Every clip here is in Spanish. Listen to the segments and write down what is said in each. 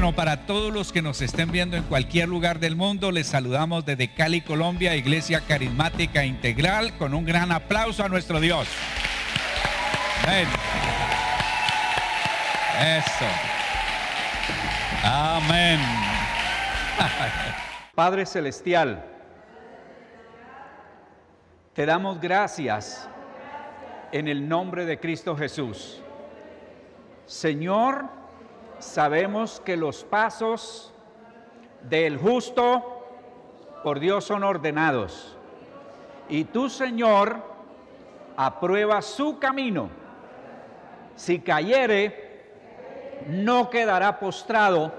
Bueno, para todos los que nos estén viendo en cualquier lugar del mundo, les saludamos desde Cali, Colombia, Iglesia Carismática Integral, con un gran aplauso a nuestro Dios. Amén. Eso. Amén. Padre Celestial, te damos gracias en el nombre de Cristo Jesús. Señor, sabemos que los pasos del justo por Dios son ordenados. Y tú, Señor, apruebas su camino. Si cayere, no quedará postrado,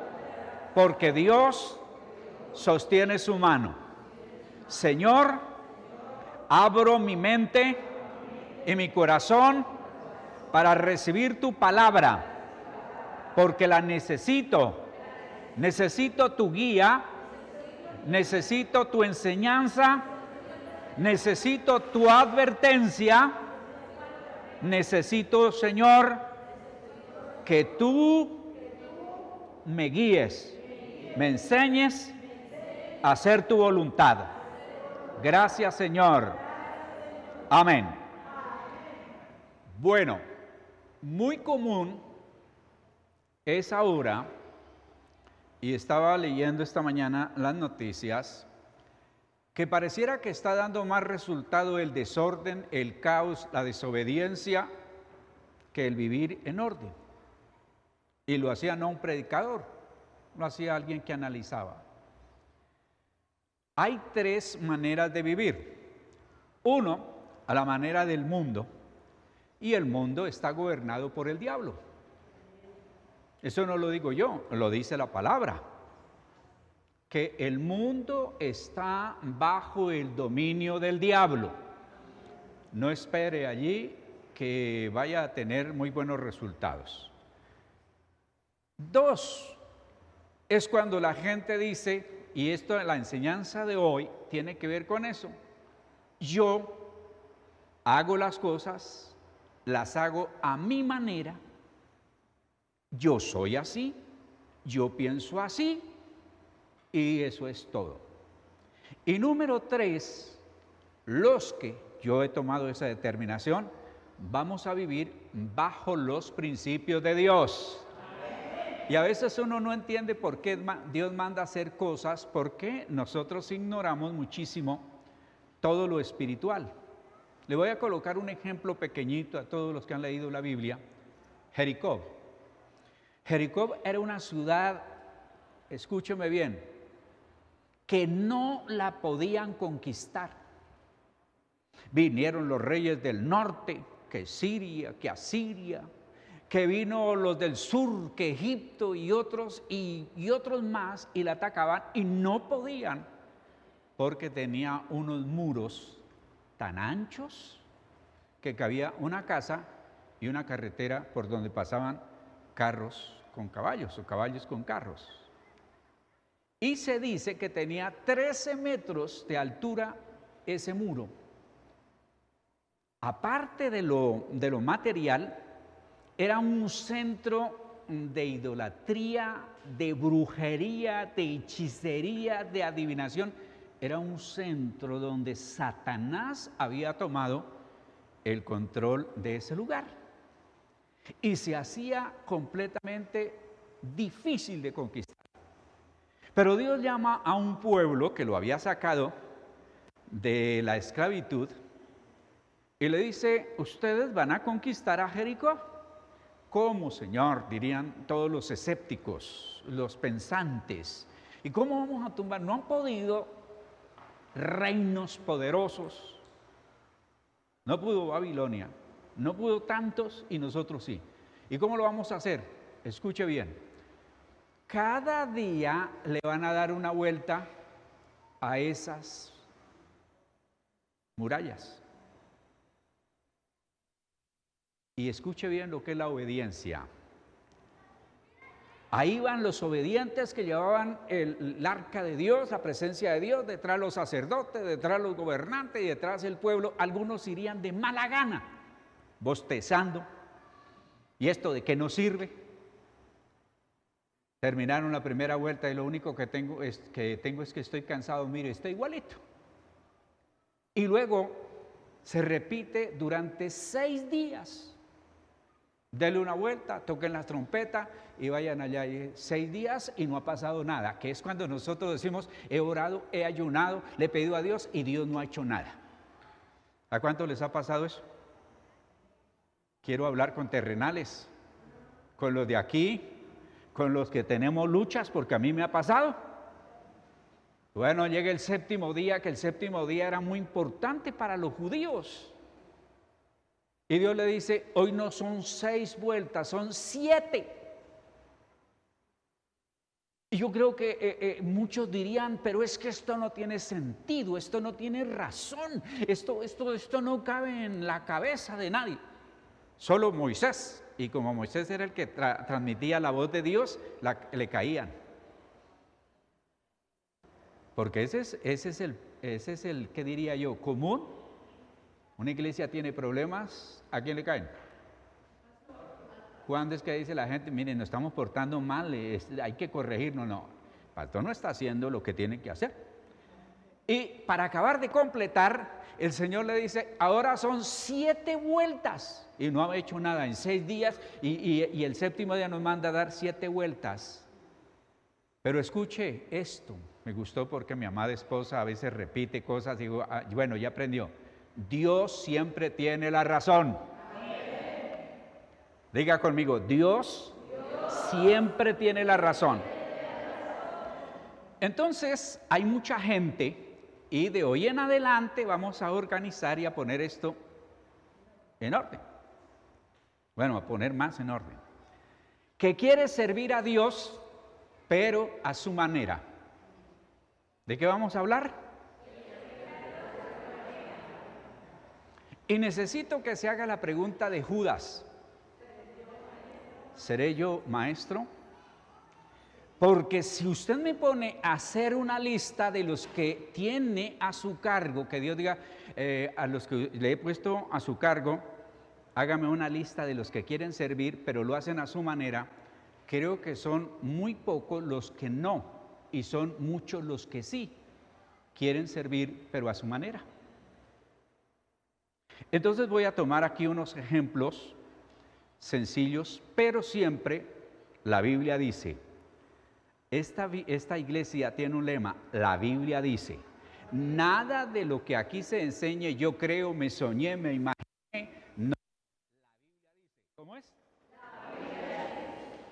porque Dios sostiene su mano. Señor, abro mi mente y mi corazón para recibir tu palabra, porque la necesito. Necesito tu guía, necesito tu enseñanza, necesito tu advertencia, necesito, Señor, que tú me guíes, me enseñes a hacer tu voluntad. Gracias, Señor. Amén. Bueno, muy común es ahora, y estaba leyendo esta mañana las noticias, que pareciera que está dando más resultado el desorden, el caos, la desobediencia, que el vivir en orden. Y lo hacía no un predicador, lo hacía alguien que analizaba. Hay tres maneras de vivir. Uno, a la manera del mundo, y el mundo está gobernado por el diablo. Eso no lo digo yo, lo dice la palabra, que el mundo está bajo el dominio del diablo. No espere allí que vaya a tener muy buenos resultados. Dos, es cuando la gente dice, y esto, la enseñanza de hoy tiene que ver con eso: yo hago las cosas, las hago a mi manera, yo soy así, yo pienso así, y eso es todo. Y número tres, los que yo he tomado esa determinación, vamos a vivir bajo los principios de Dios. Y a veces uno no entiende por qué Dios manda hacer cosas, porque nosotros ignoramos muchísimo todo lo espiritual. Le voy a colocar un ejemplo pequeñito a todos los que han leído la Biblia. Jericó. Jericó era una ciudad, escúcheme bien, que no la podían conquistar. Vinieron los reyes del norte, que Siria, que Asiria, que vino los del sur, que Egipto y otros más, y la atacaban y no podían, porque tenía unos muros tan anchos que cabía una casa y una carretera por donde pasaban carros con caballos o caballos con carros. Y se dice que tenía 13 metros de altura ese muro. Aparte de lo material, era un centro de idolatría, de brujería, de hechicería, de adivinación. Era un centro donde Satanás había tomado el control de ese lugar. Y se hacía completamente difícil de conquistar. Pero Dios llama a un pueblo que lo había sacado de la esclavitud y le dice: ¿ustedes van a conquistar a Jericó? ¿Cómo, Señor?, dirían todos los escépticos, los pensantes. ¿Y cómo vamos a tumbar? No han podido reinos poderosos. No pudo Babilonia, no pudo tantos, y nosotros sí. ¿Y cómo lo vamos a hacer? Escuche bien. Cada día le van a dar una vuelta a esas murallas. Y escuche bien lo que es la obediencia. Ahí van los obedientes que llevaban el arca de Dios, la presencia de Dios, detrás los sacerdotes, detrás los gobernantes y detrás el pueblo. Algunos irían de mala gana, bostezando. ¿Y esto de qué nos sirve? Terminaron la primera vuelta y lo único que tengo es que estoy cansado, mire, estoy igualito. Y luego se repite durante 6 días. Denle una vuelta, toquen la trompeta y vayan allá 6 días y no ha pasado nada, que es cuando nosotros decimos, he orado, he ayunado, le he pedido a Dios y Dios no ha hecho nada. ¿A cuánto les ha pasado eso? Quiero hablar con terrenales, con los de aquí, con los que tenemos luchas, porque a mí me ha pasado. Bueno, llega el 7º día, que el 7º día era muy importante para los judíos. Y Dios le dice, hoy no son 6 vueltas, son 7. Y yo creo que muchos dirían, pero es que esto no tiene sentido, esto no tiene razón, esto no cabe en la cabeza de nadie. Solo Moisés, y como Moisés era el que transmitía la voz de Dios, le caían. Porque ese es el, ¿qué diría yo? Común. Una iglesia tiene problemas, ¿a quién le caen? ¿Cuándo es que dice la gente, miren, nos estamos portando mal, hay que corregirnos? No, el pastor no está haciendo lo que tiene que hacer. Y para acabar de completar, el Señor le dice, ahora son 7 vueltas. Y no ha hecho nada en 6 días y el 7º día nos manda a dar 7 vueltas. Pero escuche esto, me gustó porque mi amada esposa a veces repite cosas y digo, bueno, ya aprendió. Dios siempre tiene la razón. Amén. Diga conmigo, Dios siempre tiene la razón. Entonces, hay mucha gente y de hoy en adelante vamos a organizar y a poner esto en orden. Bueno, a poner más en orden. Que quiere servir a Dios, pero a su manera. ¿De qué vamos a hablar? Y necesito que se haga la pregunta de Judas. ¿Seré yo maestro? Porque si usted me pone a hacer una lista de los que tiene a su cargo, que Dios diga, a los que le he puesto a su cargo, hágame una lista de los que quieren servir, pero lo hacen a su manera, creo que son muy pocos los que no, y son muchos los que sí quieren servir, pero a su manera. Entonces voy a tomar aquí unos ejemplos sencillos, pero siempre la Biblia dice, esta iglesia tiene un lema, la Biblia dice, nada de lo que aquí se enseñe yo creo, me soñé, me imaginé, no. La Biblia dice, ¿cómo es?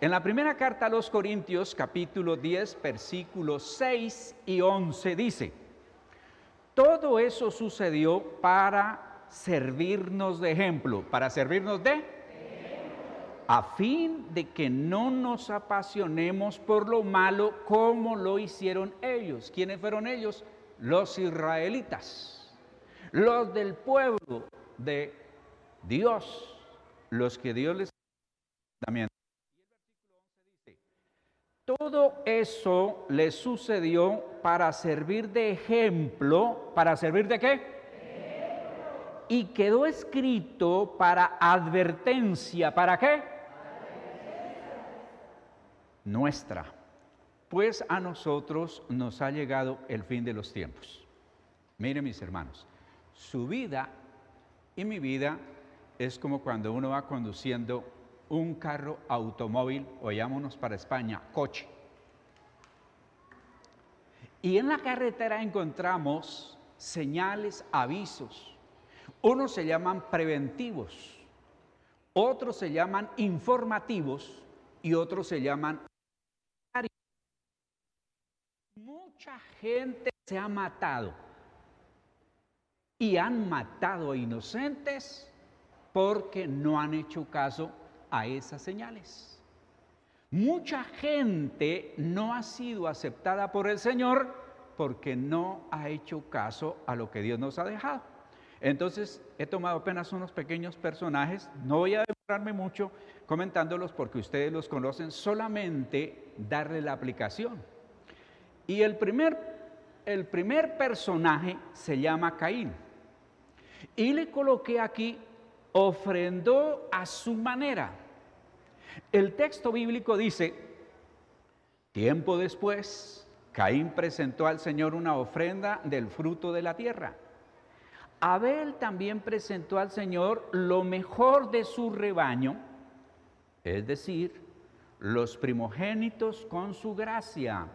En la primera carta a los Corintios, capítulo 10, versículos 6 y 11 dice, todo eso sucedió para servirnos de ejemplo. ¿Para servirnos de? A fin de que no nos apasionemos por lo malo como lo hicieron ellos. ¿Quiénes fueron ellos? Los israelitas, los del pueblo de Dios, los que Dios les también. Y el versículo 11 dice, todo eso les sucedió para servir de ejemplo. ¿Para servir de qué? Y quedó escrito para advertencia. ¿Para qué? Nuestra. Pues a nosotros nos ha llegado el fin de los tiempos. Miren, mis hermanos, su vida y mi vida es como cuando uno va conduciendo un carro automóvil, o llámonos para España, coche. Y en la carretera encontramos señales, avisos. Unos se llaman preventivos, otros se llaman informativos y otros se llaman sanitarios. Mucha gente se ha matado y han matado a inocentes porque no han hecho caso a esas señales. Mucha gente no ha sido aceptada por el Señor porque no ha hecho caso a lo que Dios nos ha dejado. Entonces, he tomado apenas unos pequeños personajes, no voy a demorarme mucho comentándolos porque ustedes los conocen, solamente darle la aplicación. Y el primer personaje se llama Caín. Y le coloqué aquí, ofrendó a su manera. El texto bíblico dice Tiempo después, Caín presentó al Señor una ofrenda del fruto de la tierra. Abel también presentó al Señor lo mejor de su rebaño, es decir, los primogénitos con su gracia.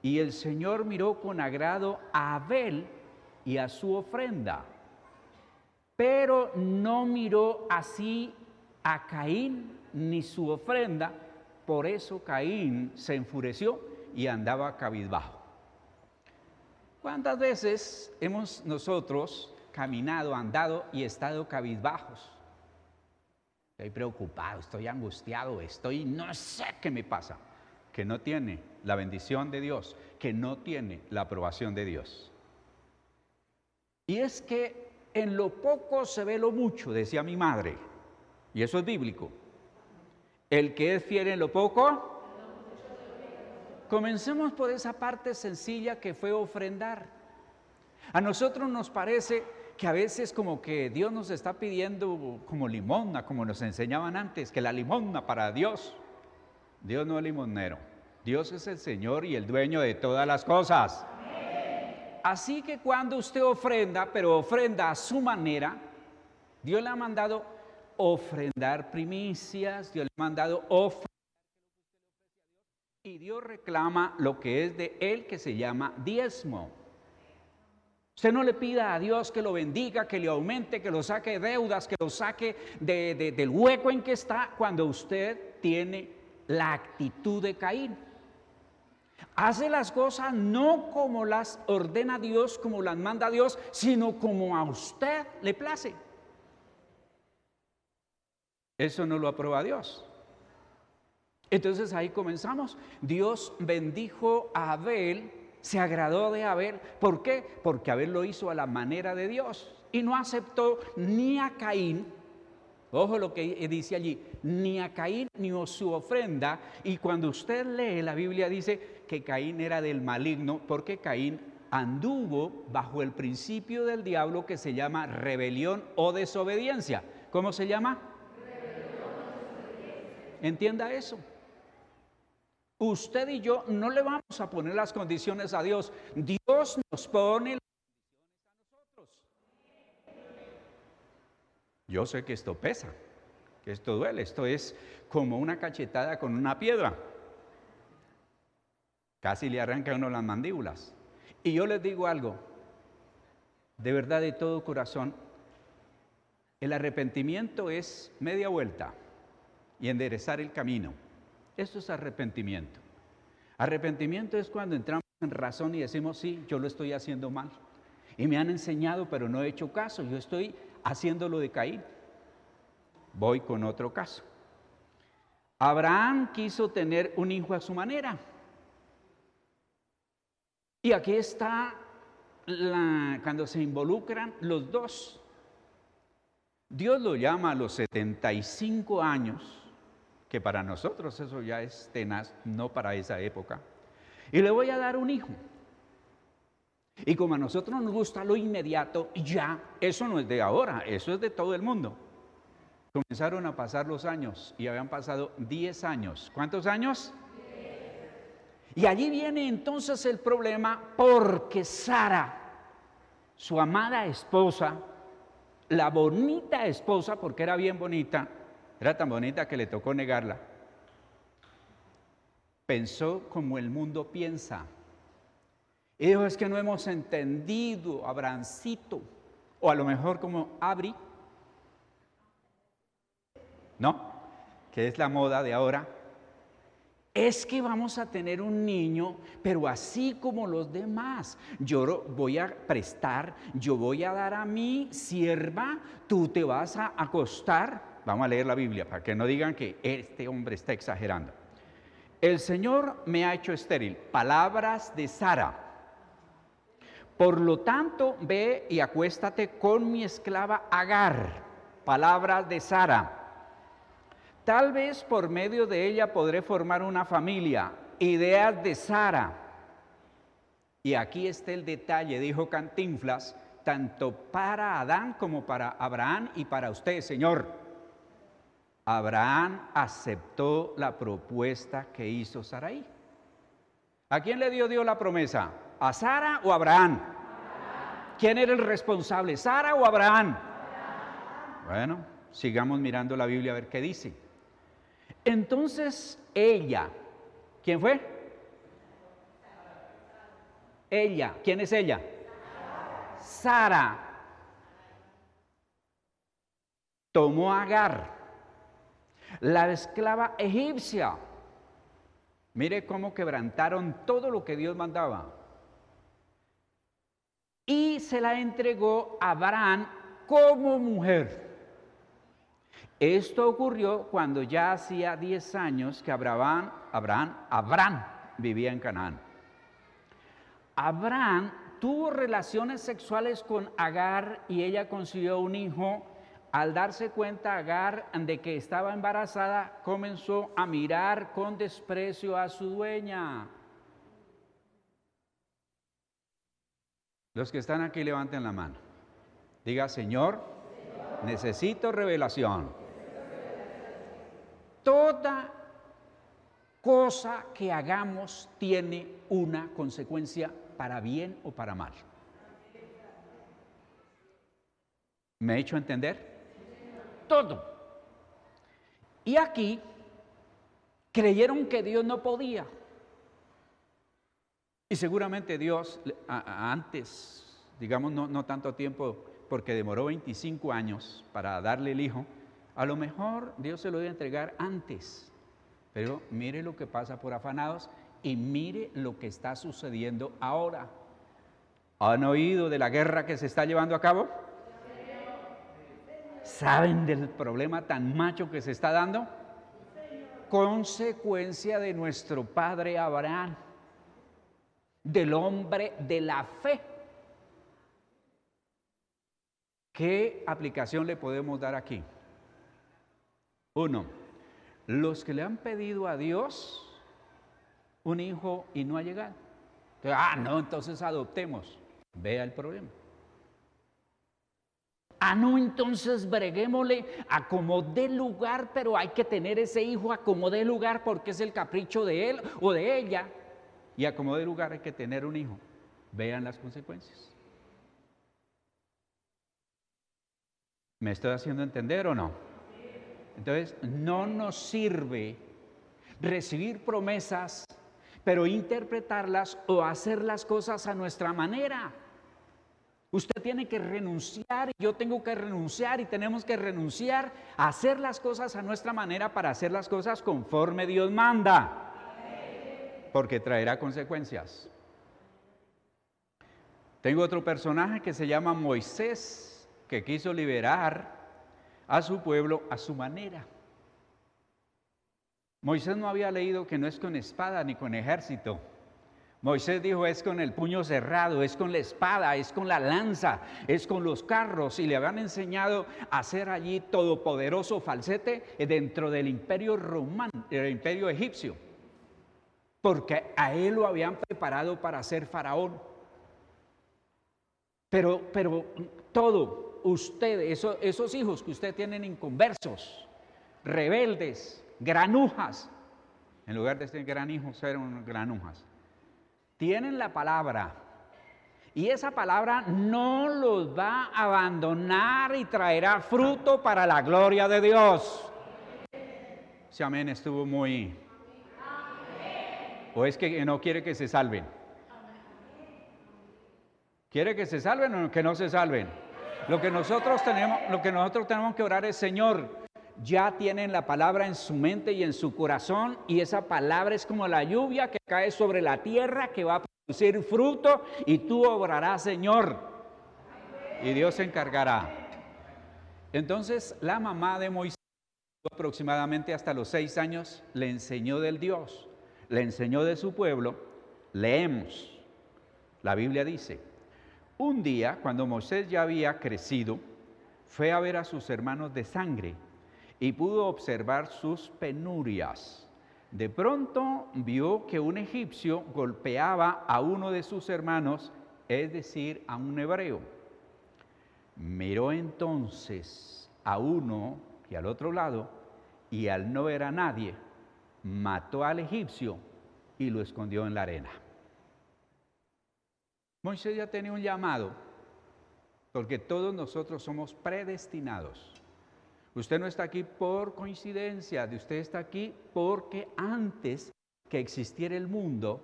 Y el Señor miró con agrado a Abel y a su ofrenda, pero no miró así a Caín ni su ofrenda. Por eso Caín se enfureció y andaba cabizbajo. ¿Cuántas veces hemos nosotros caminado, andado y estado cabizbajos? Estoy preocupado, estoy angustiado, no sé qué me pasa. Que no tiene la bendición de Dios, que no tiene la aprobación de Dios. Y es que en lo poco se ve lo mucho, decía mi madre, y eso es bíblico. El que es fiel en lo poco, comencemos por esa parte sencilla que fue ofrendar. A nosotros nos parece que a veces como que Dios nos está pidiendo como limosna, como nos enseñaban antes, que la limosna para Dios. Dios no es limonero, Dios es el Señor y el dueño de todas las cosas. Así que cuando usted ofrenda, pero ofrenda a su manera, Dios le ha mandado ofrendar primicias, Dios le ha mandado ofrendar, y Dios reclama lo que es de él, que se llama diezmo. Usted no le pida a Dios que lo bendiga, que le aumente, que lo saque de deudas, que lo saque del hueco en que está, cuando usted tiene la actitud de Caín. Hace las cosas no como las ordena Dios, como las manda Dios, sino como a usted le place. Eso no lo aprueba Dios. Entonces ahí comenzamos. Dios bendijo a Abel, se agradó de Abel. ¿Por qué? Porque Abel lo hizo a la manera de Dios y no aceptó ni a Caín. Ojo lo que dice allí, ni a Caín ni a su ofrenda. Y cuando usted lee la Biblia dice que Caín era del maligno, porque Caín anduvo bajo el principio del diablo que se llama rebelión o desobediencia. ¿Cómo se llama? Entienda eso. Usted y yo no le vamos a poner las condiciones a Dios. Dios nos pone las condiciones a nosotros. Yo sé que esto pesa, que esto duele. Esto es como una cachetada con una piedra. Casi le arranca a uno las mandíbulas. Y yo les digo algo, de verdad, de todo corazón, el arrepentimiento es media vuelta y enderezar el camino. Eso es arrepentimiento. Arrepentimiento es cuando entramos en razón y decimos, sí, yo lo estoy haciendo mal. Y me han enseñado, pero no he hecho caso. Yo estoy haciendo lo de Caín. Voy con otro caso. Abraham quiso tener un hijo a su manera. Y aquí está cuando se involucran los dos. Dios lo llama a los 75 años, que para nosotros eso ya es tenaz, no para esa época. Y le voy a dar un hijo. Y como a nosotros nos gusta lo inmediato, ya, eso no es de ahora, eso es de todo el mundo. Comenzaron a pasar los años y habían pasado 10 años. ¿Cuántos años? 10. Y allí viene entonces el problema, porque Sara, su amada esposa, la bonita esposa, porque era bien bonita, era tan bonita que le tocó negarla, pensó como el mundo piensa. Y dijo, es que no hemos entendido, Abrancito, o a lo mejor como Abri, ¿no? Que es la moda de ahora. Es que vamos a tener un niño, pero así como los demás. Yo voy a prestar, yo voy a dar a mi sierva, tú te vas a acostar. Vamos a leer la Biblia para que no digan que este hombre está exagerando. El Señor me ha hecho estéril. Palabras de Sara. Por lo tanto, ve y acuéstate con mi esclava Agar. Palabras de Sara. Tal vez por medio de ella podré formar una familia. Ideas de Sara. Y aquí está el detalle, dijo Cantinflas, tanto para Adán como para Abraham y para usted, Señor. Abraham aceptó la propuesta que hizo Sarai. ¿A quién le dio Dios la promesa? ¿A Sara o a Abraham? ¿Quién era el responsable, Sara o Abraham? Bueno, sigamos mirando la Biblia a ver qué dice. Entonces ella, ¿quién fue? Ella, ¿quién es ella? Sara. Tomó a Agar, la esclava egipcia. Mire cómo quebrantaron todo lo que Dios mandaba. Y se la entregó a Abraham como mujer. Esto ocurrió cuando ya hacía 10 años que Abraham vivía en Canaán. Abraham tuvo relaciones sexuales con Agar y ella concibió un hijo. Al darse cuenta Agar de que estaba embarazada, comenzó a mirar con desprecio a su dueña. Los que están aquí levanten la mano. Diga, Señor, necesito revelación. Toda cosa que hagamos tiene una consecuencia para bien o para mal. ¿Me he hecho entender? Todo. Y aquí creyeron que Dios no podía. Y seguramente Dios, antes, digamos no tanto tiempo, porque demoró 25 años para darle el hijo, a lo mejor Dios se lo iba a entregar antes. Pero mire lo que pasa por afanados y mire lo que está sucediendo ahora. ¿Han oído de la guerra que se está llevando a cabo? ¿Saben del problema tan macho que se está dando? Consecuencia de nuestro padre Abraham, del hombre de la fe. ¿Qué aplicación le podemos dar aquí? 1. Los que le han pedido a Dios un hijo y no ha llegado. No, entonces adoptemos. Vea el problema. No, entonces breguémosle a como dé lugar, pero hay que tener ese hijo a como dé lugar porque es el capricho de él o de ella. Y a como dé lugar hay que tener un hijo. Vean las consecuencias. ¿Me estoy haciendo entender o no? Entonces, no nos sirve recibir promesas, pero interpretarlas o hacer las cosas a nuestra manera. Usted tiene que renunciar, yo tengo que renunciar y tenemos que renunciar a hacer las cosas a nuestra manera para hacer las cosas conforme Dios manda, porque traerá consecuencias. Tengo otro personaje que se llama Moisés, que quiso liberar a su pueblo a su manera. Moisés no había leído que no es con espada ni con ejército. Moisés dijo, es con el puño cerrado, es con la espada, es con la lanza, es con los carros. Y le habían enseñado a hacer allí todopoderoso falsete dentro del imperio romano, del imperio egipcio. Porque a él lo habían preparado para ser faraón. Pero todo, usted, esos hijos que usted tienen inconversos, rebeldes, granujas, en lugar de ser gran hijos, eran granujas. Tienen la palabra y esa palabra no los va a abandonar y traerá fruto para la gloria de Dios. Ese amén estuvo muy... ¿O es que no quiere que se salven? ¿Quiere que se salven o que no se salven? Lo que nosotros tenemos que orar es, Señor, ya tienen la palabra en su mente y en su corazón, y esa palabra es como la lluvia que cae sobre la tierra, que va a producir fruto, y tú obrarás, Señor, y Dios se encargará. Entonces la mamá de Moisés, aproximadamente hasta los 6 años, le enseñó del Dios, le enseñó de su pueblo. Leemos, la Biblia dice, un día cuando Moisés ya había crecido, fue a ver a sus hermanos de sangre y pudo observar sus penurias. De pronto vio que un egipcio golpeaba a uno de sus hermanos, es decir, a un hebreo. Miró entonces a uno y al otro lado, y al no ver a nadie, mató al egipcio y lo escondió en la arena. Moisés ya tenía un llamado, porque todos nosotros somos predestinados. Usted no está aquí por coincidencia, usted está aquí porque antes que existiera el mundo,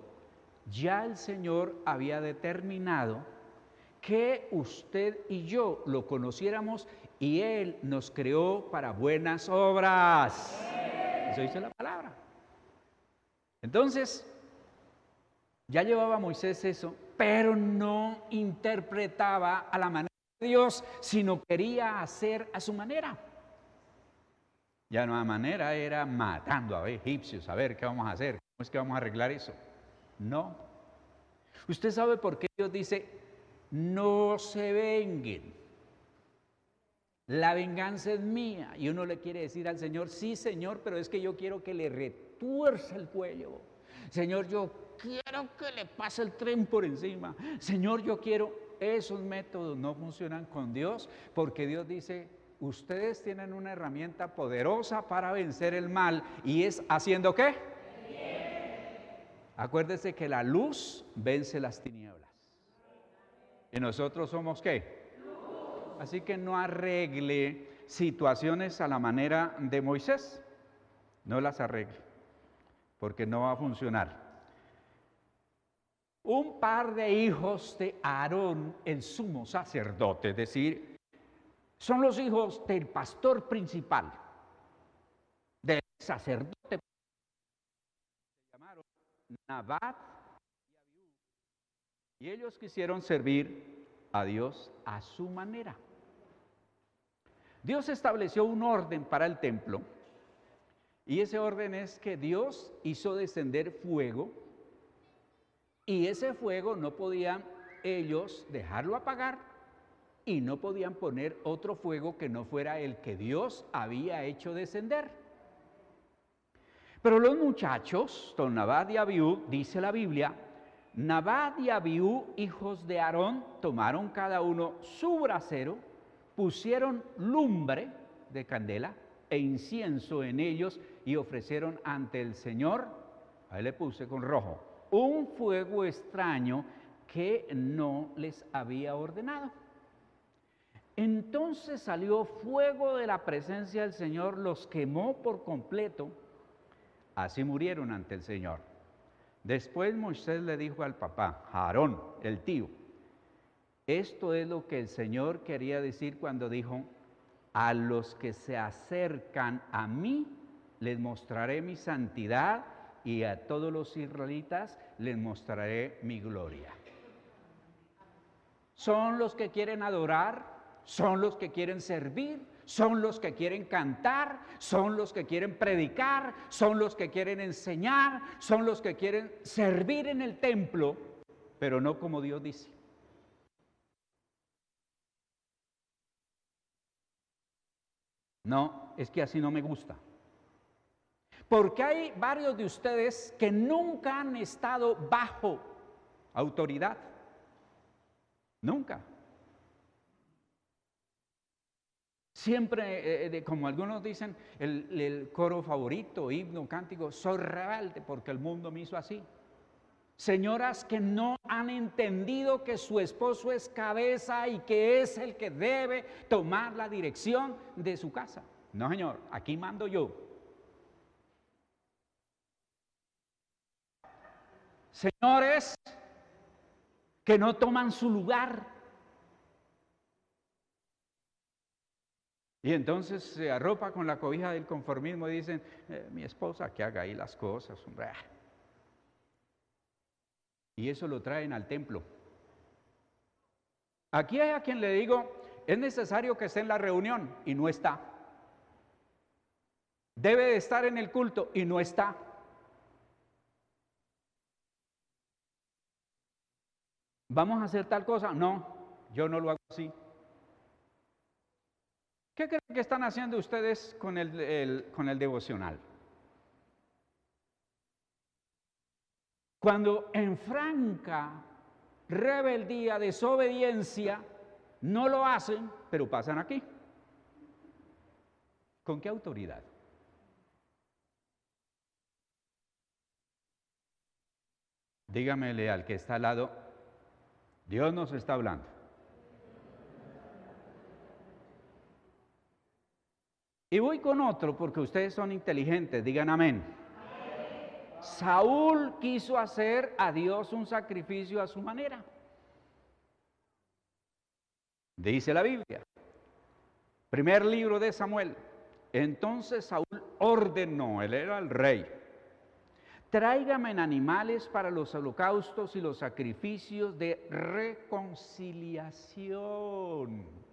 ya el Señor había determinado que usted y yo lo conociéramos y Él nos creó para buenas obras. Eso dice la palabra. Entonces, ya llevaba Moisés eso, pero no interpretaba a la manera de Dios, sino quería hacer a su manera. Ya no, la manera era matando a egipcios, a ver qué vamos a hacer, cómo es que vamos a arreglar eso. No. Usted sabe por qué Dios dice, no se venguen. La venganza es mía. Y uno le quiere decir al Señor, sí, Señor, pero es que yo quiero que le retuerza el cuello. Señor, yo quiero que le pase el tren por encima. Señor, yo quiero. Esos métodos no funcionan con Dios, porque Dios dice, ustedes tienen una herramienta poderosa para vencer el mal, y es haciendo ¿qué? Acuérdese que la luz vence las tinieblas. ¿Y nosotros somos qué? Así que no arregle situaciones a la manera de Moisés. No las arregle, porque no va a funcionar. Un par de hijos de Aarón, el sumo sacerdote, es decir, son los hijos del pastor principal, del sacerdote, se llamaron Nabat y Abiú, y ellos quisieron servir a Dios a su manera. Dios estableció un orden para el templo, y ese orden es que Dios hizo descender fuego, y ese fuego no podían ellos dejarlo apagar, y no podían poner otro fuego que no fuera el que Dios había hecho descender. Pero los muchachos, don Nabat y Abiú, dice la Biblia, Nabat y Abiú, hijos de Aarón, tomaron cada uno su brasero, pusieron lumbre de candela e incienso en ellos y ofrecieron ante el Señor, ahí le puse con rojo, un fuego extraño que no les había ordenado. Entonces salió fuego de la presencia del Señor, los quemó por completo, así murieron ante el Señor. Después Moisés le dijo al papá, Aarón, el tío, esto es lo que el Señor quería decir cuando dijo, a los que se acercan a mí, les mostraré mi santidad y a todos los israelitas les mostraré mi gloria. Son los que quieren adorar, son los que quieren servir, son los que quieren cantar, son los que quieren predicar, son los que quieren enseñar, son los que quieren servir en el templo, pero no como Dios dice. No, es que así no me gusta. Porque hay varios de ustedes que nunca han estado bajo autoridad. Nunca. Siempre, como algunos dicen, el coro favorito, himno, cántico, soy rebelde porque el mundo me hizo así. Señoras que no han entendido que su esposo es cabeza y que es el que debe tomar la dirección de su casa. No, señor, aquí mando yo. Señores que no toman su lugar. Y entonces se arropa con la cobija del conformismo y dicen, mi esposa que haga ahí las cosas, hombre. Y eso lo traen al templo. Aquí hay a quien le digo, es necesario que esté en la reunión y no está. Debe de estar en el culto y no está. ¿Vamos a hacer tal cosa? No, yo no lo hago así. ¿Qué creen que están haciendo ustedes con el devocional? Cuando en franca rebeldía, desobediencia, no lo hacen, pero pasan aquí. ¿Con qué autoridad? Dígamele al que está al lado, Dios nos está hablando. Y voy con otro porque ustedes son inteligentes, digan amén. Saúl quiso hacer a Dios un sacrificio a su manera. Dice la Biblia, primer libro de Samuel. Entonces Saúl ordenó, él era el rey, tráigame animales para los holocaustos y los sacrificios de reconciliación.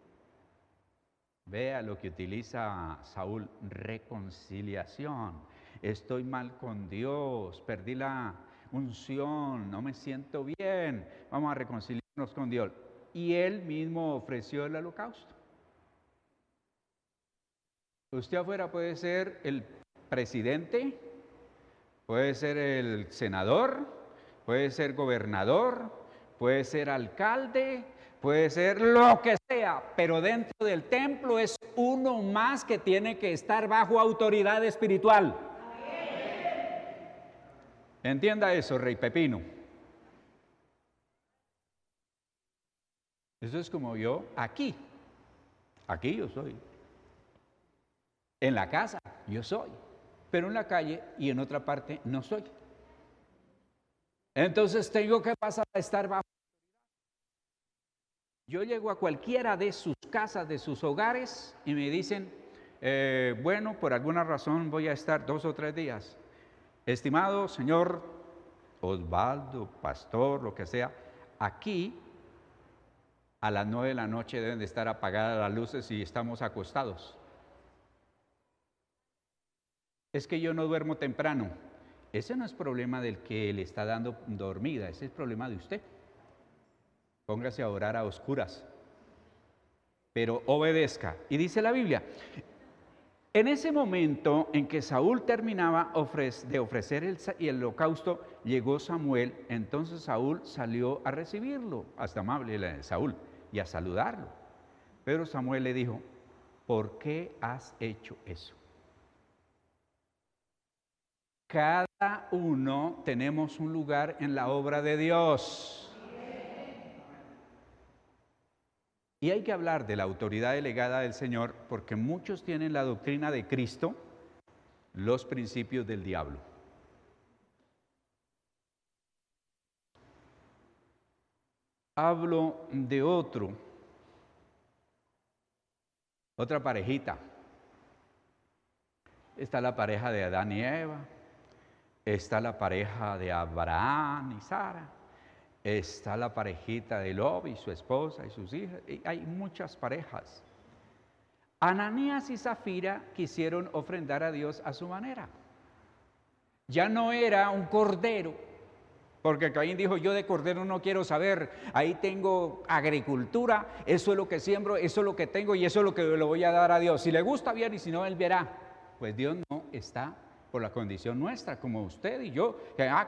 Vea lo que utiliza Saúl, reconciliación. Estoy mal con Dios, perdí la unción, no me siento bien, vamos a reconciliarnos con Dios. Y él mismo ofreció el holocausto. Usted afuera puede ser el presidente, puede ser el senador, puede ser gobernador, puede ser alcalde, puede ser lo que sea, pero dentro del templo es uno más que tiene que estar bajo autoridad espiritual. Entienda eso, Rey Pepino. Eso es como yo aquí yo soy. En la casa yo soy, pero en la calle y en otra parte no soy. Entonces tengo que pasar a estar bajo. Yo llego a cualquiera de sus casas, de sus hogares y me dicen, bueno, por alguna razón voy a estar 2 o 3 días. Estimado señor Osvaldo, pastor, lo que sea, aquí a las 9 de la noche deben de estar apagadas las luces y estamos acostados. Es que yo no duermo temprano. Ese no es problema del que le está dando dormida, ese es problema de usted. Póngase a orar a oscuras, pero obedezca. Y dice la Biblia, en ese momento en que Saúl terminaba de ofrecer el holocausto, llegó Samuel, entonces Saúl salió a recibirlo, hasta amable Saúl, y a saludarlo. Pero Samuel le dijo, ¿por qué has hecho eso? Cada uno tenemos un lugar en la obra de Dios. Y hay que hablar de la autoridad delegada del Señor porque muchos tienen la doctrina de Cristo, los principios del diablo. Hablo de otra parejita. Está la pareja de Adán y Eva, está la pareja de Abraham y Sara, está la parejita de Lot y su esposa y sus hijas, y hay muchas parejas. Ananías y Zafira quisieron ofrendar a Dios a su manera. Ya no era un cordero, porque Caín dijo, yo de cordero no quiero saber, ahí tengo agricultura, eso es lo que siembro, eso es lo que tengo y eso es lo que le voy a dar a Dios. Si le gusta bien y si no, Él verá. Pues Dios no está por la condición nuestra, como usted y yo,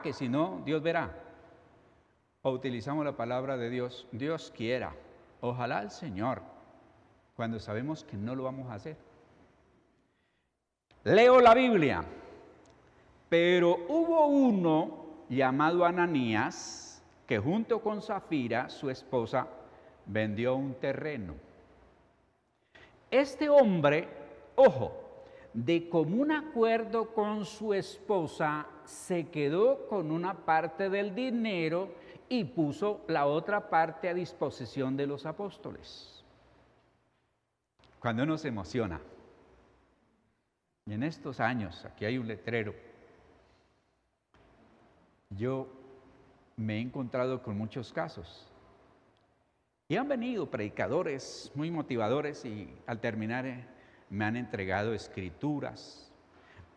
que si no, Dios verá. O utilizamos la palabra de Dios, Dios quiera, ojalá el Señor, cuando sabemos que no lo vamos a hacer. Leo la Biblia, pero hubo uno llamado Ananías, que junto con Zafira, su esposa, vendió un terreno. Este hombre, ojo, de común acuerdo con su esposa, se quedó con una parte del dinero y puso la otra parte a disposición de los apóstoles. Cuando uno se emociona, y en estos años, aquí hay un letrero, yo me he encontrado con muchos casos. Y han venido predicadores muy motivadores y al terminar me han entregado escrituras,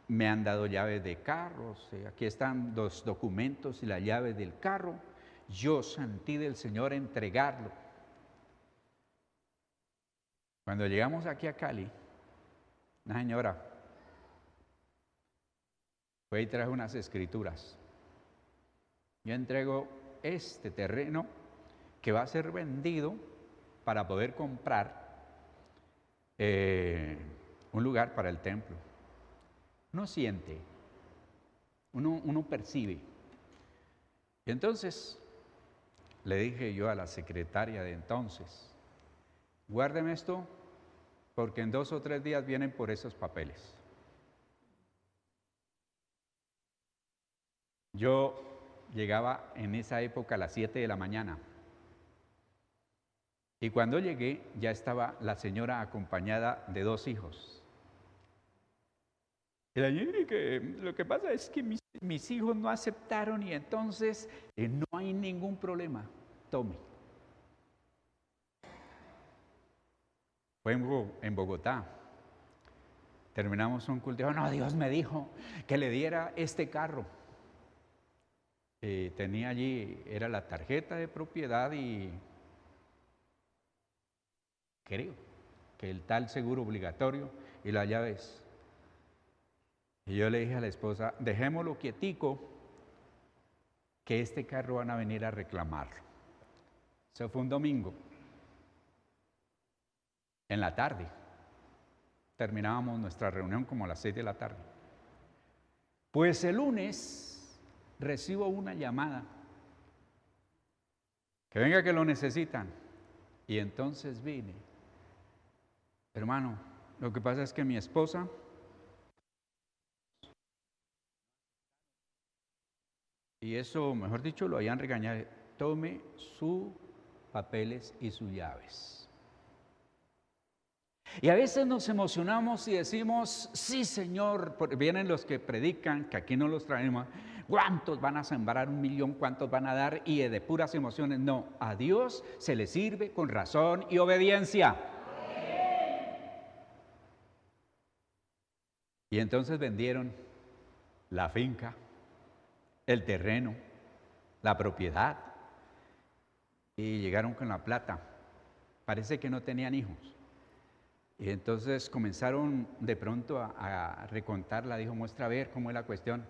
me han dado llaves de carros, aquí están los documentos y la llave del carro. Yo sentí del Señor entregarlo. Cuando llegamos aquí a Cali, una señora fue y trajo unas escrituras. Yo entrego este terreno que va a ser vendido para poder comprar un lugar para el templo. Uno siente, uno percibe. Y entonces le dije yo a la secretaria de entonces, guárdeme esto porque en 2 o 3 días vienen por esos papeles. Yo llegaba en esa época a las 7 de la mañana. Y cuando llegué ya estaba la señora acompañada de 2 hijos. Y la señora, que lo que pasa es que mis hijos no aceptaron y entonces no hay ningún problema. Tome. Fue en Bogotá. Terminamos un culto. No, Dios me dijo que le diera este carro. Tenía allí, era la tarjeta de propiedad y creo que el tal seguro obligatorio y las llaves. Y yo le dije a la esposa, dejémoslo quietico, que este carro van a venir a reclamarlo. Eso fue un domingo, en la tarde. Terminábamos nuestra reunión como a las 6 de la tarde. Pues el lunes recibo una llamada, que venga que lo necesitan. Y entonces vine. Hermano, lo que pasa es que mi esposa y eso, mejor dicho, lo habían regañado. Tome sus papeles y sus llaves. Y a veces nos emocionamos y decimos, sí, Señor, porque vienen los que predican, que aquí no los traemos. ¿Cuántos van a sembrar 1.000.000? ¿Cuántos van a dar? Y de puras emociones. No, a Dios se le sirve con razón y obediencia. Y entonces vendieron la finca, el terreno, la propiedad, y llegaron con la plata. Parece que no tenían hijos. Y entonces comenzaron de pronto a recontarla. Dijo, muestra a ver cómo es la cuestión.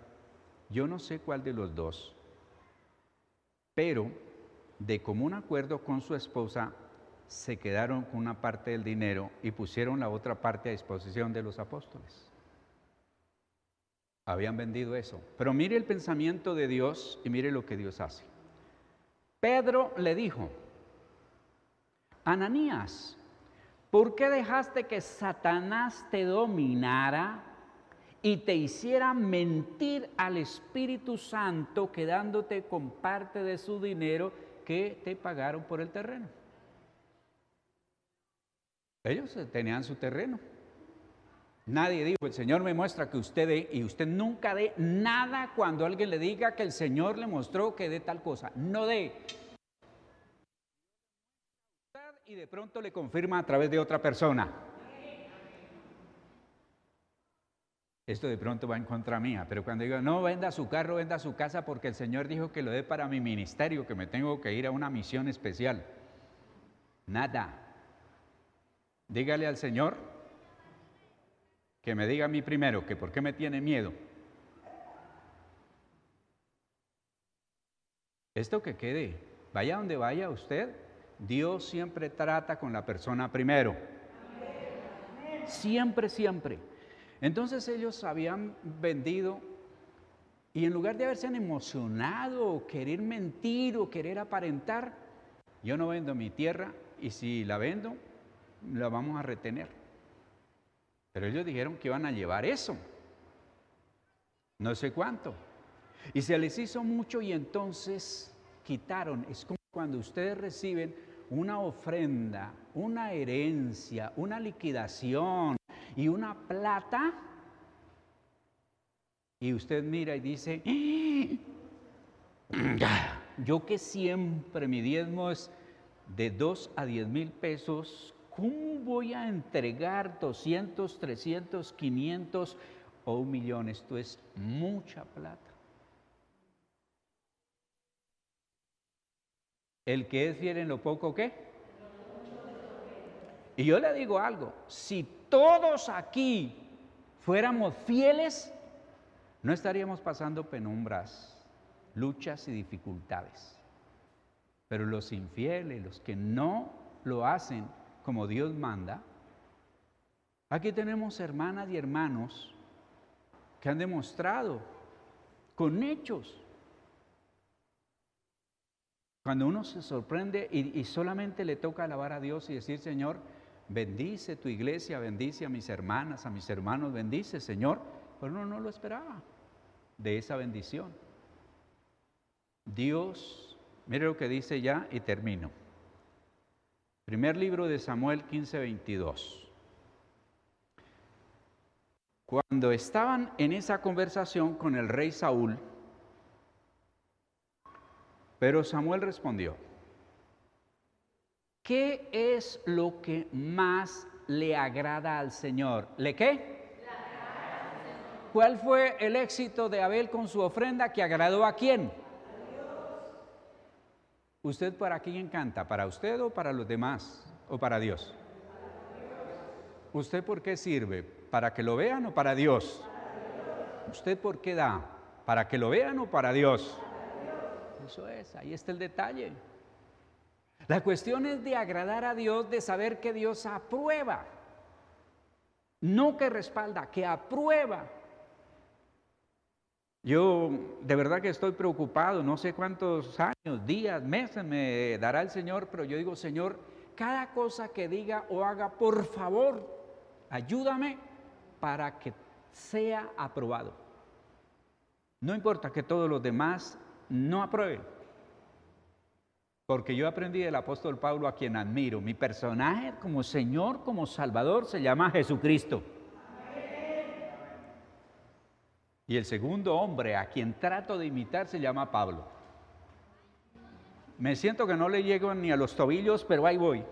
Yo no sé cuál de los dos, pero de común acuerdo con su esposa, se quedaron con una parte del dinero y pusieron la otra parte a disposición de los apóstoles. Habían vendido eso. Pero mire el pensamiento de Dios y mire lo que Dios hace. Pedro le dijo, Ananías, ¿por qué dejaste que Satanás te dominara y te hiciera mentir al Espíritu Santo, quedándote con parte de su dinero que te pagaron por el terreno? Ellos tenían su terreno. Nadie dijo, el Señor me muestra que usted dé, y usted nunca dé nada cuando alguien le diga que el Señor le mostró que dé tal cosa. No dé. Y de pronto le confirma a través de otra persona. Esto de pronto va en contra mía, pero cuando digo, no, venda su carro, venda su casa, porque el Señor dijo que lo dé para mi ministerio, que me tengo que ir a una misión especial. Nada. Dígale al Señor que me diga a mí primero, que por qué me tiene miedo. Esto que quede, vaya donde vaya usted, Dios siempre trata con la persona primero. Siempre, siempre. Entonces ellos habían vendido y en lugar de haberse emocionado o querer mentir o querer aparentar, yo no vendo mi tierra y si la vendo, la vamos a retener. Pero ellos dijeron que iban a llevar eso, no sé cuánto. Y se les hizo mucho y entonces quitaron. Es como cuando ustedes reciben una ofrenda, una herencia, una liquidación y una plata. Y usted mira y dice, yo que siempre mi diezmo es de 2 a 10.000 pesos, ¿cómo voy a entregar 200, 300, 500 o 1.000.000? Esto es mucha plata. El que es fiel en lo poco, ¿qué? Y yo le digo algo, si todos aquí fuéramos fieles, no estaríamos pasando penumbras, luchas y dificultades. Pero los infieles, los que no lo hacen como Dios manda, aquí tenemos hermanas y hermanos que han demostrado con hechos Cuando uno se sorprende y solamente le toca alabar a Dios y decir, Señor, bendice tu iglesia, bendice a mis hermanas, a mis hermanos, bendice, Señor, pero uno no lo esperaba de esa bendición. Dios, mire lo que dice ya y termino. Primer libro de Samuel 15:22. Cuando estaban en esa conversación con el rey Saúl, pero Samuel respondió, ¿qué es lo que más le agrada al Señor? ¿Le qué? Le agrada al Señor. ¿Cuál fue el éxito de Abel con su ofrenda que agradó a quién? A Dios. ¿Usted para quién canta? ¿Para usted o para los demás? ¿O para Dios? ¿Usted por qué sirve? ¿Para que lo vean o para Dios? ¿Usted por qué da? ¿Para que lo vean o para Dios? Eso es, ahí está el detalle. La cuestión es de agradar a Dios, de saber que Dios aprueba, no que respalda, que aprueba. Yo de verdad que estoy preocupado, no sé cuántos años, días, meses me dará el Señor, pero yo digo, Señor, cada cosa que diga o haga, por favor, ayúdame para que sea aprobado. No importa que todos los demás no aprueben, porque yo aprendí del apóstol Pablo, a quien admiro. Mi personaje como Señor, como Salvador, se llama Jesucristo. Amén. Y el segundo hombre a quien trato de imitar se llama Pablo. Me siento que no le llego ni a los tobillos, pero ahí voy.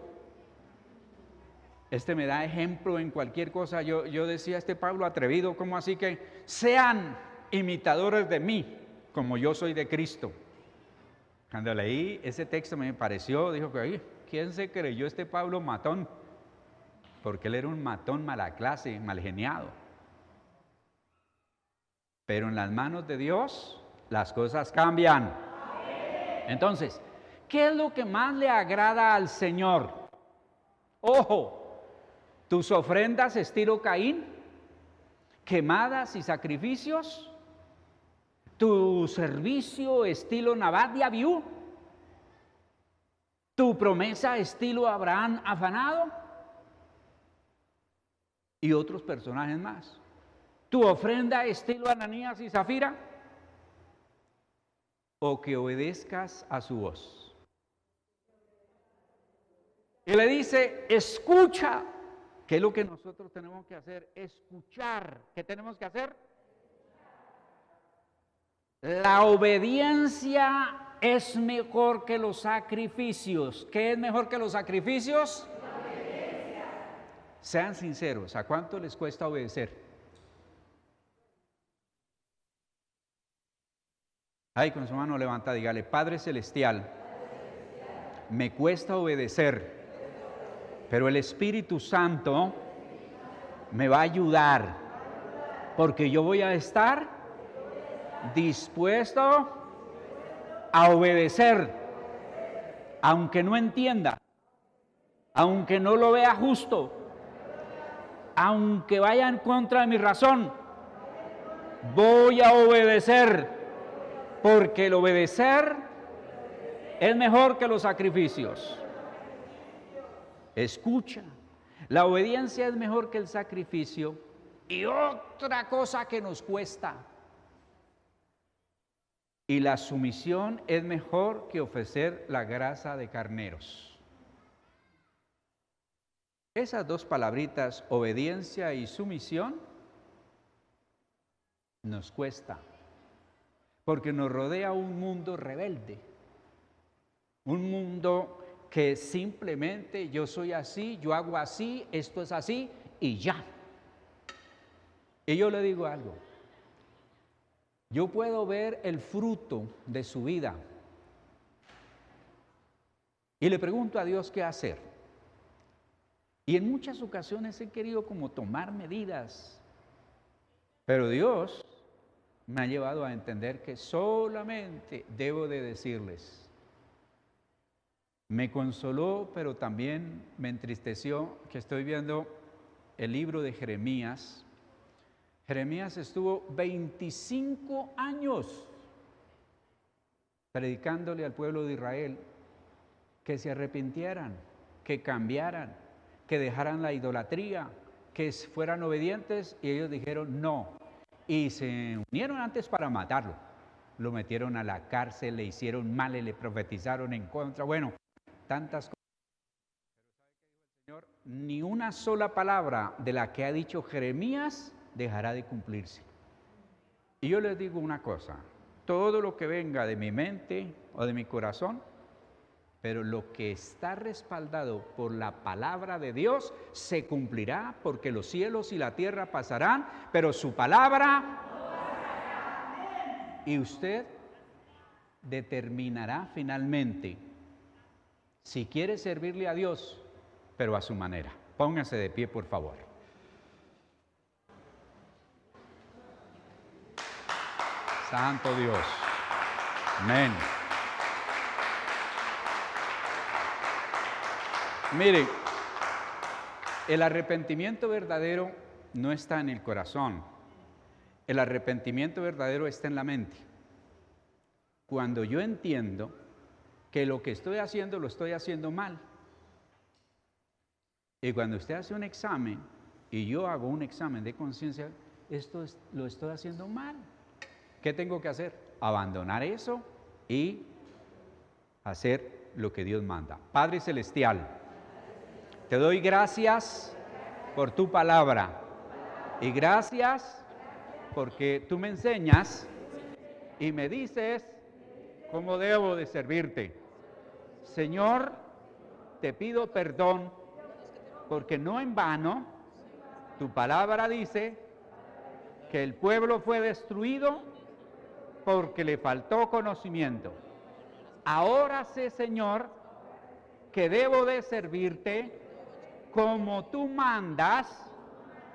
Este me da ejemplo en cualquier cosa. Yo decía, Pablo atrevido, ¿cómo así que sean imitadores de mí, como yo soy de Cristo? Cuando leí ese texto me pareció, dijo que, ¿quién se creyó Pablo matón? Porque él era un matón mala clase, mal geniado. Pero en las manos de Dios, las cosas cambian. Entonces, ¿qué es lo que más le agrada al Señor? Ojo, tus ofrendas estilo Caín, quemadas y sacrificios, tu servicio estilo Nabat de Abiú, tu promesa estilo Abraham afanado y otros personajes más, tu ofrenda estilo Ananías y Zafira, o que obedezcas a su voz. Y le dice, escucha. ¿Qué es lo que nosotros tenemos que hacer? Escuchar. ¿Qué tenemos que hacer? La obediencia es mejor que los sacrificios. ¿Qué es mejor que los sacrificios? La obediencia. Sean sinceros, ¿a cuánto les cuesta obedecer? Ahí con su mano levantada, dígale, Padre Celestial, me cuesta obedecer, pero el Espíritu Santo me va a ayudar, porque yo voy a estar dispuesto a obedecer, aunque no entienda, aunque no lo vea justo, aunque vaya en contra de mi razón, voy a obedecer, porque el obedecer es mejor que los sacrificios. Escucha, la obediencia es mejor que el sacrificio. Y otra cosa que nos cuesta, y la sumisión es mejor que ofrecer la grasa de carneros. Esas dos palabritas, obediencia y sumisión, nos cuesta, porque nos rodea un mundo rebelde, un mundo que simplemente yo soy así, yo hago así, esto es así y ya. Y yo le digo algo, yo puedo ver el fruto de su vida y le pregunto a Dios qué hacer. Y en muchas ocasiones he querido como tomar medidas, pero Dios me ha llevado a entender que solamente debo de decirles. Me consoló, pero también me entristeció que estoy viendo el libro de Jeremías. Jeremías estuvo 25 años predicándole al pueblo de Israel que se arrepintieran, que cambiaran, que dejaran la idolatría, que fueran obedientes, y ellos dijeron no. Y se unieron antes para matarlo. Lo metieron a la cárcel, le hicieron mal, le profetizaron en contra. Bueno, tantas cosas. Pero ¿sabe qué dijo el Señor? Ni una sola palabra de la que ha dicho Jeremías dejará de cumplirse. Y yo les digo una cosa, todo lo que venga de mi mente o de mi corazón, pero lo que está respaldado por la palabra de Dios se cumplirá, porque los cielos y la tierra pasarán, pero su palabra y usted determinará finalmente si quiere servirle a Dios, pero a su manera. Póngase de pie, por favor. Santo Dios. Amén. Mire, el arrepentimiento verdadero no está en el corazón. El arrepentimiento verdadero está en la mente. Cuando yo entiendo que lo que estoy haciendo lo estoy haciendo mal. Y cuando usted hace un examen y yo hago un examen de conciencia, lo estoy haciendo mal. ¿Qué tengo que hacer? Abandonar eso y hacer lo que Dios manda. Padre Celestial, te doy gracias por tu palabra y gracias porque tú me enseñas y me dices cómo debo de servirte. Señor, te pido perdón porque no en vano tu palabra dice que el pueblo fue destruido porque le faltó conocimiento. Ahora sé, Señor, que debo de servirte como tú mandas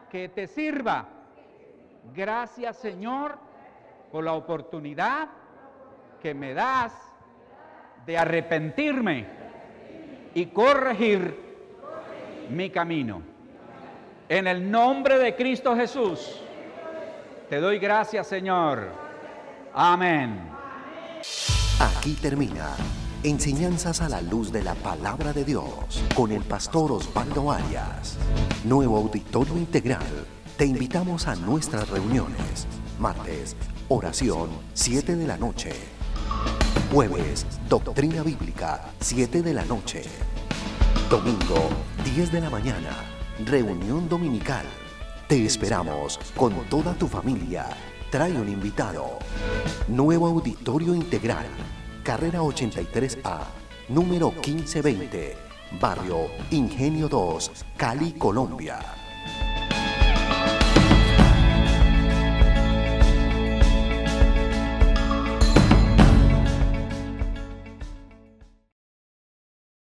que te sirva. Gracias, Señor, por la oportunidad que me das de arrepentirme y corregir mi camino. En el nombre de Cristo Jesús, te doy gracias, Señor. Amén. Aquí termina Enseñanzas a la luz de la palabra de Dios con el pastor Osvaldo Arias. Nuevo Auditorio Integral. Te invitamos a nuestras reuniones. Martes, oración, 7 de la noche. Jueves, doctrina bíblica, 7 de la noche. Domingo, 10 de la mañana, reunión dominical. Te esperamos con toda tu familia. Trae un invitado. Nuevo Auditorio Integral, carrera 83A, número 1520, barrio Ingenio 2, Cali, Colombia.